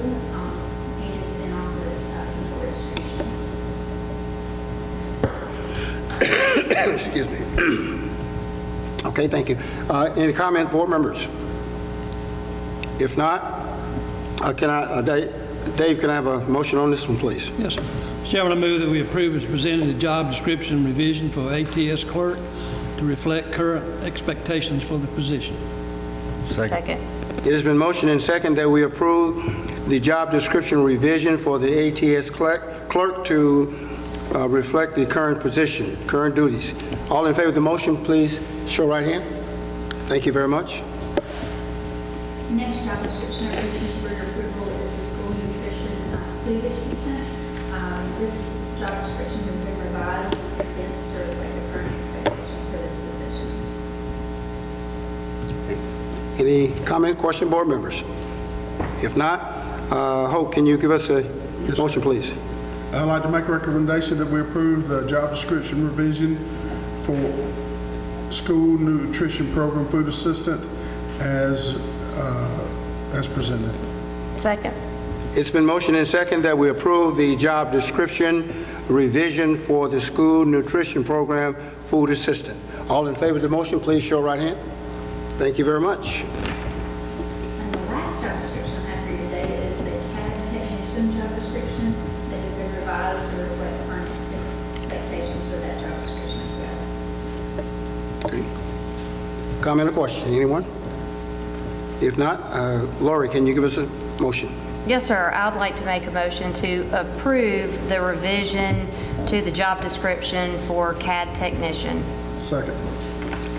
Speaker 9: and then also central registration.
Speaker 2: Excuse me. Okay, thank you. Any comment, board members? If not, Dave, can I have a motion on this one, please?
Speaker 15: Yes, sir. Mr. Chairman, I move that we approve as presented the job description revision for ATS clerk to reflect current expectations for the position.
Speaker 10: Second.
Speaker 2: It has been motioned and second that we approve the job description revision for the ATS clerk to reflect the current position, current duties. All in favor of the motion, please show right hand. Thank you very much.
Speaker 9: Next job description I bring to you for your approval is the school nutrition food assistant. This job description has been revised against to reflect the current expectations for this position.
Speaker 2: Any comment, question, board members? If not, Hope, can you give us a motion, please?
Speaker 8: I'd like to make a recommendation that we approve the job description revision for school nutrition program food assistant as presented.
Speaker 10: Second.
Speaker 2: It's been motioned and second that we approve the job description revision for the school nutrition program food assistant. All in favor of the motion, please show right hand. Thank you very much.
Speaker 9: And the last job description I have for you today is the CAD technician job description that has been revised to reflect current expectations for that job description as well.
Speaker 2: Okay. Comment or question, anyone? If not, Lori, can you give us a motion?
Speaker 10: Yes, sir. I would like to make a motion to approve the revision to the job description for CAD technician.
Speaker 8: Second.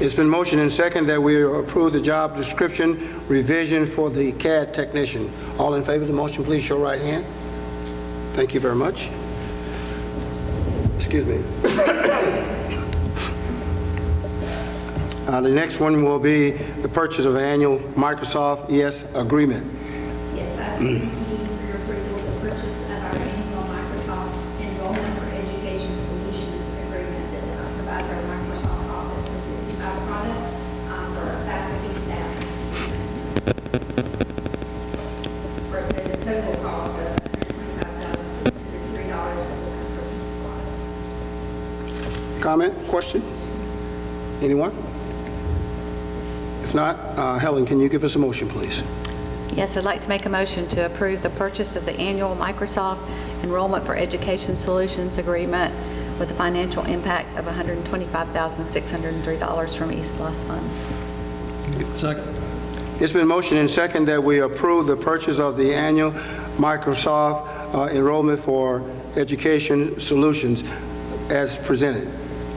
Speaker 2: It's been motioned and second that we approve the job description revision for the CAD technician. All in favor of the motion, please show right hand. Thank you very much. Excuse me. The next one will be the purchase of an annual Microsoft ES agreement.
Speaker 9: Yes, I bring to you for your approval the purchase of our annual Microsoft Enrollment for Education Solutions agreement that provides our Microsoft Office 365 products for our faculty, staff, and students. For the total cost of $125,603 that will come from SPOS.
Speaker 2: Comment, question? Anyone? If not, Helen, can you give us a motion, please?
Speaker 7: Yes, I'd like to make a motion to approve the purchase of the annual Microsoft Enrollment for Education Solutions agreement with a financial impact of $125,603 from East Plus funds.
Speaker 15: Second.
Speaker 2: It's been motioned and second that we approve the purchase of the annual Microsoft Enrollment for Education Solutions as presented.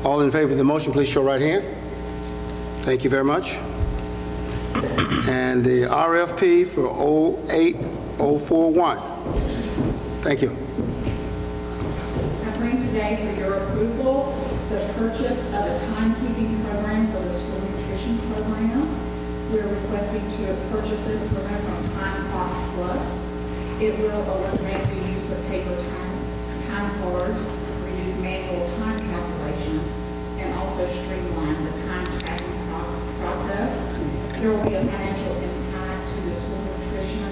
Speaker 2: All in favor of the motion, please show right hand. Thank you very much. And the RFP for 08041. Thank you.
Speaker 17: I bring today for your approval the purchase of a timekeeping program for the school nutrition program. We're requesting to purchase this program from Time Clock Plus. It will eliminate the use of paper time cards, reduce manual time calculations, and also streamline the time tracking process. There will be a financial impact to the school nutrition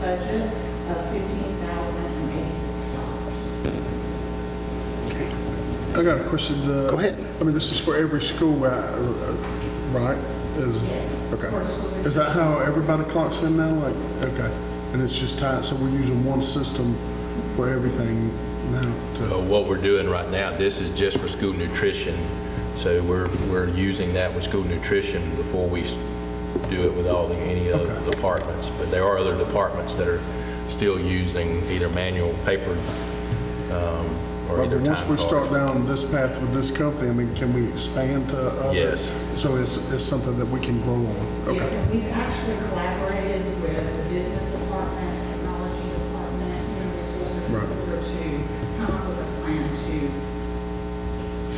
Speaker 17: budget of $15,086.
Speaker 8: I got a question.
Speaker 2: Go ahead.
Speaker 8: I mean, this is for every school, right?
Speaker 17: Yes.
Speaker 8: Okay. Is that how everybody clocks in now? Like, okay. And it's just tied, so we're using one system for everything now?
Speaker 1: What we're doing right now, this is just for school nutrition. So we're using that with school nutrition before we do it with any other departments. But there are other departments that are still using either manual paper or either time
Speaker 8: Once we start
Speaker 1: cards.
Speaker 8: down this path with this company, I mean, can we expand to other?
Speaker 1: Yes.
Speaker 8: So it's something that we can grow on? Okay.
Speaker 17: Yes, and we've actually collaborated with the business department, technology department, human resources, in order to come up with a plan to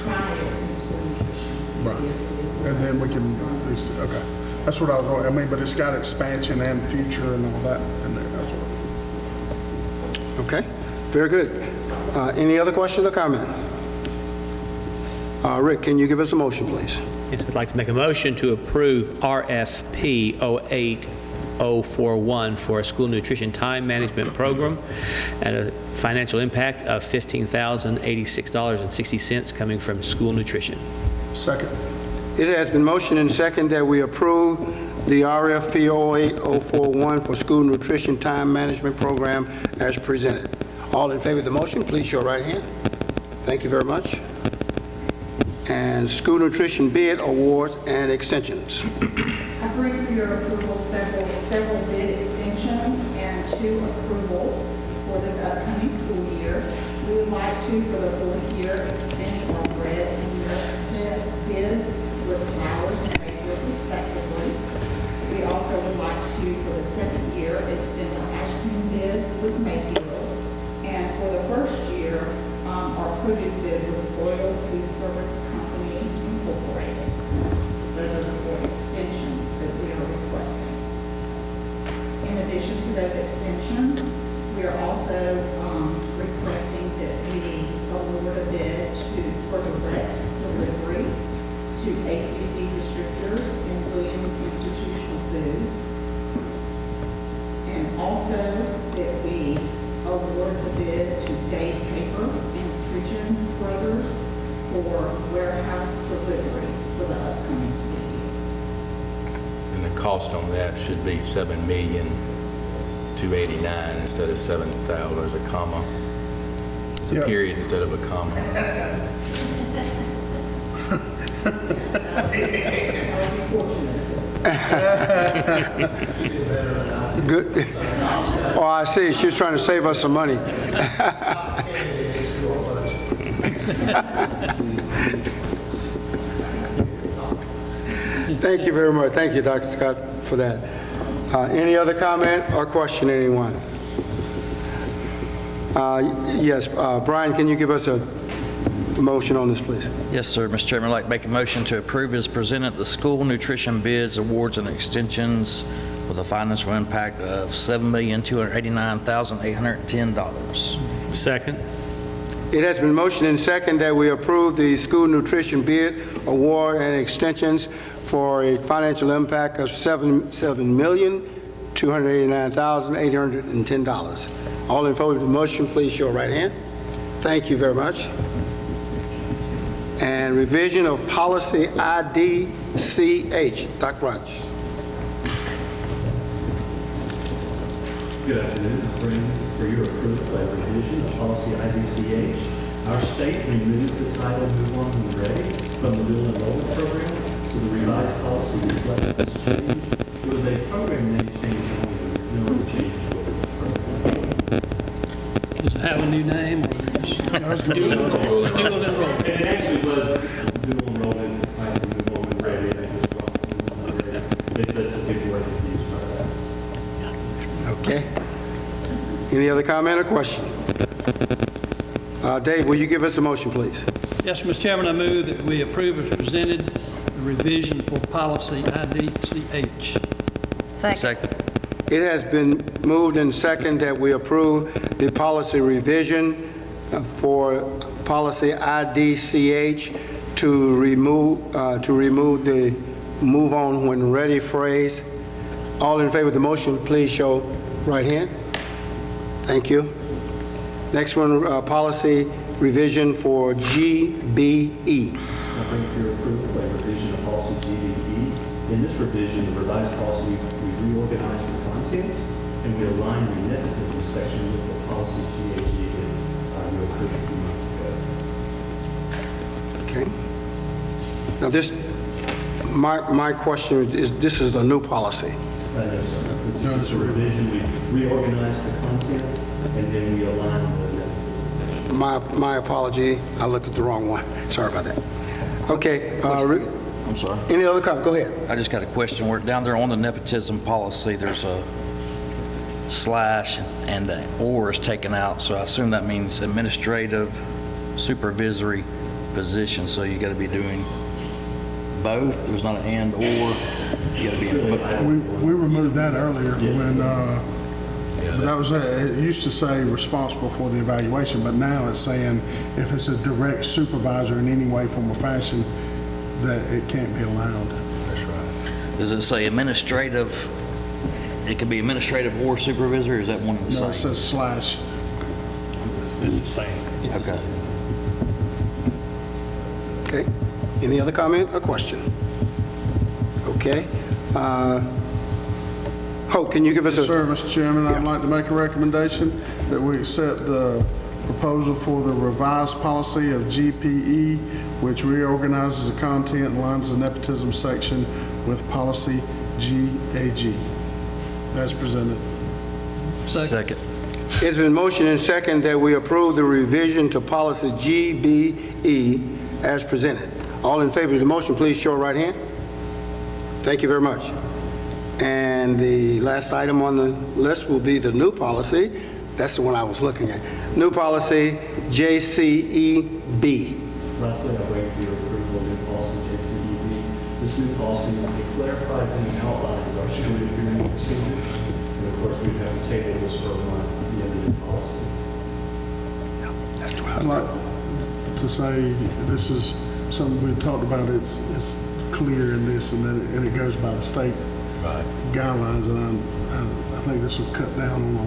Speaker 17: try it in school nutrition. To see if it is
Speaker 8: And then we can, okay. That's what I was wondering. I mean, but it's got expansion and future and all that in there. That's what.
Speaker 2: Okay, very good. Any other questions or comment? Rick, can you give us a motion, please?
Speaker 13: Yes, I'd like to make a motion to approve RFP 08041 for a school nutrition time management program at a financial impact of $15,086.60 coming from school nutrition.
Speaker 8: Second.
Speaker 2: It has been motioned and second that we approve the RFP 08041 for school nutrition time management program as presented. All in favor of the motion, please show your right hand. Thank you very much. And school nutrition bid awards and extensions.
Speaker 17: I bring for your approval several bid extensions and 2 approvals for this upcoming school year. We would like to, for the full year, extend our bread and milk bids with flowers and maple respectively. We also would like to, for the second year, extend our ice cream bid with Mayfield. And for the first year, our produce bid with Royal Food Service Company Incorporated. Those are the 4 extensions that we are requesting. In addition to those extensions, we are also requesting that we award a bid for direct delivery to ACC distributors and Williams Institutional Foods. And also that we award the bid to Dave Paper and Frigion Brothers for warehouse delivery for the upcoming school year.
Speaker 1: And the cost on that should be $7,289,000 instead of $7,000. There's a comma. It's a period instead of a comma.
Speaker 2: Good. Oh, I see. She's trying to save us some money. Thank you very much. Thank you, Dr. Scott, for that. Any other comment or question, anyone? Yes, Brian, can you give us a motion on this, please?
Speaker 14: Yes, sir. Mr. Chairman, I'd like to make a motion to approve as presented the school nutrition bids, awards, and extensions with a financial impact of $7,289,810.
Speaker 13: Second.
Speaker 2: It has been motioned and second that we approve the school nutrition bid, award, and extensions for a financial impact of $7,289,810. All in favor of the motion, please show your right hand. Thank you very much. And revision of policy IDCH. Dr. Rogers.
Speaker 18: Good afternoon. I bring for your approval a revision of policy IDCH. Our state removed the title Move On When Ready from the dual enrollment program, so the revised policy reflects this change. It was a program name change only, no other changes to the program.
Speaker 15: Does it have a new name or just dual enrollment?
Speaker 18: And it actually was dual enrollment, like Move On When Ready, and it was Move On When Ready. It's just a big word used by that.
Speaker 2: Okay. Any other comment or question? Dave, will you give us a motion, please?
Speaker 15: Yes, Mr. Chairman, I move that we approve as presented the revision for policy IDCH.
Speaker 10: Second.
Speaker 2: It has been moved and second that we approve the policy revision for policy IDCH to remove the move on when ready phrase. All in favor of the motion, please show right hand. Thank you. Next one, policy revision for GBE.
Speaker 18: I bring for your approval a revision of policy GBE. In this revision, the revised policy, we reorganized the content and we aligned the nepotism section with the policy GAG that you approved a few months ago.
Speaker 2: Okay. Now this, my question is, this is a new policy.
Speaker 18: No, sir. This is just a revision. We reorganized the content and then we aligned the nepotism.
Speaker 2: My apology. I looked at the wrong one. Sorry about that. Okay.
Speaker 14: I'm sorry.
Speaker 2: Any other comment? Go ahead.
Speaker 14: I just got a question. We're down there on the nepotism policy, there's a slash and the or is taken out, so I assume that means administrative supervisory position, so you got to be doing both. There's not an and or.
Speaker 8: We removed that earlier when, that was, it used to say responsible for the evaluation, but now it's saying if it's a direct supervisor in any way, form, or fashion, that it can't be allowed.
Speaker 1: That's right.
Speaker 14: Does it say administrative, it could be administrative or supervisor, or is that one of the same?
Speaker 8: No, it says slash.
Speaker 11: It's the same.
Speaker 14: Okay.
Speaker 2: Okay. Any other comment or question? Okay. Hope, can you give us a...
Speaker 8: Sir, Mr. Chairman, I'd like to make a recommendation that we accept the proposal for the revised policy of GPE, which reorganizes the content and lines the nepotism section with policy GAG, as presented.
Speaker 14: Second.
Speaker 2: It's been motion and second that we approve the revision to policy GBE as presented. All in favor of the motion, please show right hand. Thank you very much. And the last item on the list will be the new policy. That's the one I was looking at. New policy JCEB.
Speaker 18: Lastly, I wait for your approval of new policy JCEB. This new policy, it clarifies and outlines our student agreement procedures. And of course, we have to table this for a month at the end of the new policy.
Speaker 2: That's what I
Speaker 8: I'd
Speaker 2: was
Speaker 8: like to say this is something we talked about. It's clear in this, and then it goes by the state guidelines, and I think this will cut down on a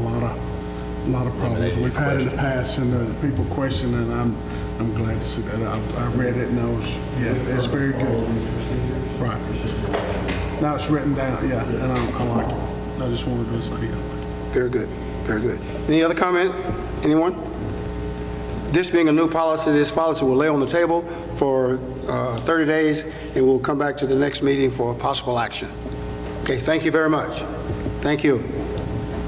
Speaker 8: lot of problems we've had in the past, and the people question, and I'm glad to see that. I read it, and I was, it's very good. Right. Now it's written down, and I like it. I just wanted to say that.
Speaker 2: Very good, very good. Any other comment? Anyone? This being a new policy, this policy will lay on the table for 30 days, and we'll come back to the next meeting for possible action. Okay, thank you very much. Thank you.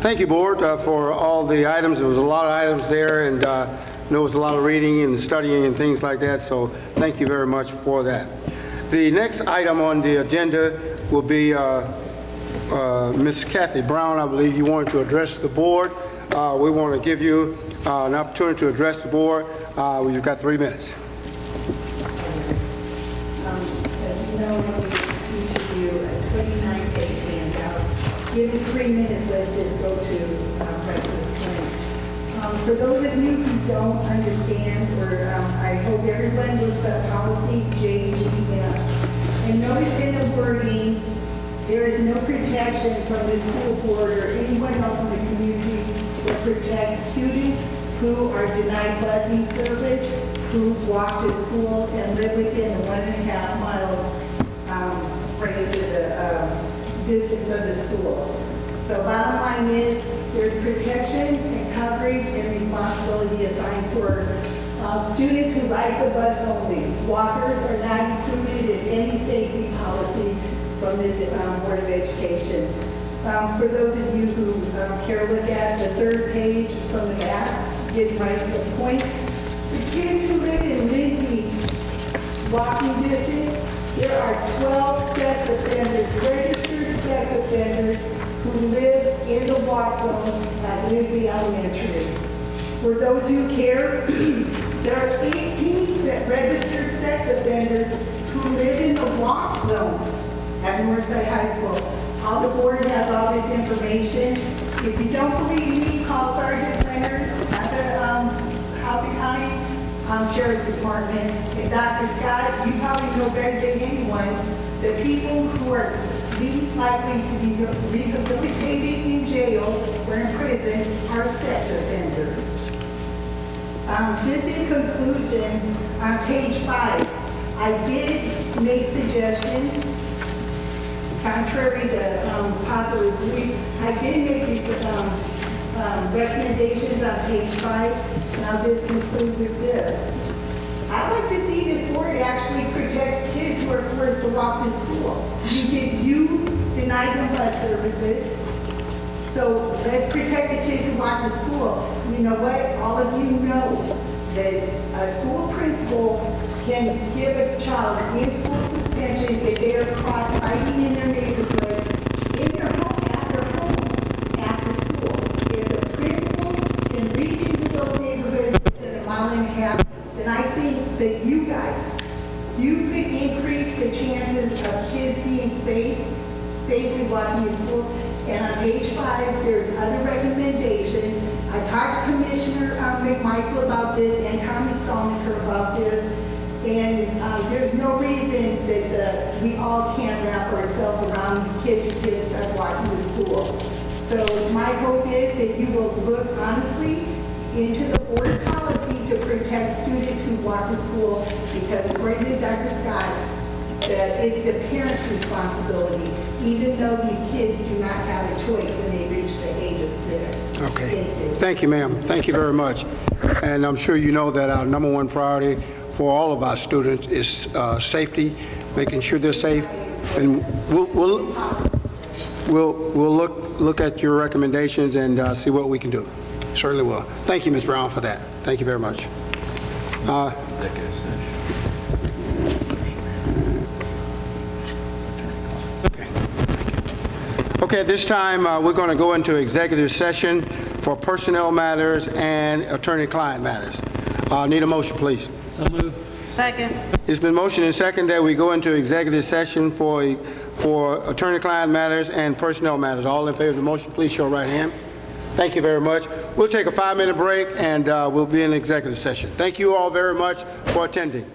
Speaker 2: Thank you, Board, for all the items. There was a lot of items there, and there was a lot of reading and studying and things like that, so thank you very much for that. The next item on the agenda will be Ms. Kathy Brown. I believe you wanted to address the Board. We want to give you an opportunity to address the Board. You've got 3 minutes.
Speaker 19: As you know, we need to do a 29-page handout. Given 3 minutes, let's just go to right to the point. For those of you who don't understand, or I hope everyone looks up policy JGM. And notice in the wording, there is no protection from the school board or anyone else in the community that protects students who are denied busing service, who walk to school and live within the 1.5-mile range of the distance of the school. So bottom line is, there's protection and coverage and responsibility assigned for students who ride the bus only. Walkers are not included in any safety policy from this Board of Education. For those of you who care to look at the 3rd page from the back, getting right to the point, the kids who live in Lindsay walking distance, there are 12 sex offenders, registered sex offenders, who live in the walk zone at Lindsay Elementary. For those who care, there are 18 registered sex offenders who live in the walk zone at Northside High School. All the board has all this information. If you don't believe me, call Sergeant Leonard at the Housing County Sheriff's Department. And Dr. Scott, you probably know better than anyone, the people who are least likely to be rehabilitated in jail or in prison are sex offenders. Just in conclusion, on page 5, I did make suggestions. Contrary to popular belief, I did make these recommendations on page 5, and I'll just conclude with this. I'd like to see this board actually protect kids who are forced to walk to school. You deny them bus services, so let's protect the kids who walk to school. You know what? All of you know that a school principal can give a child in-school suspension if they are caught fighting in their neighborhood, in their home, after school. If the principal can reach into those neighborhoods within 1.5 miles, then I think that you could increase the chances of kids being safe we all can't wrap ourselves around these kids who get stuck walking to school. So my hope is that you will look honestly into the board policy to protect students who walk to school, because according to Dr. Scott, that is the parents' responsibility, even though these kids do not have a choice when they reach the age of 6.
Speaker 2: Okay.
Speaker 19: Thank you.
Speaker 2: Thank you, ma'am. Thank you very much. And I'm sure you know that our number one priority for all of our students is safety, making sure they're safe. And we'll look at your recommendations and see what we can do. Certainly will. Thank you, Ms. Brown, for that. Thank you very much. Okay, at this time, we're going to go into executive session for personnel matters and attorney-client matters. Need a motion, please.
Speaker 15: So moved.
Speaker 10: Second.
Speaker 2: It's been motioned and second that we go into executive session for attorney-client matters and personnel matters. All in favor of the motion, please show right hand. Thank you very much. We'll take a 5-minute break and we'll be in executive session. Thank you all very much for attending.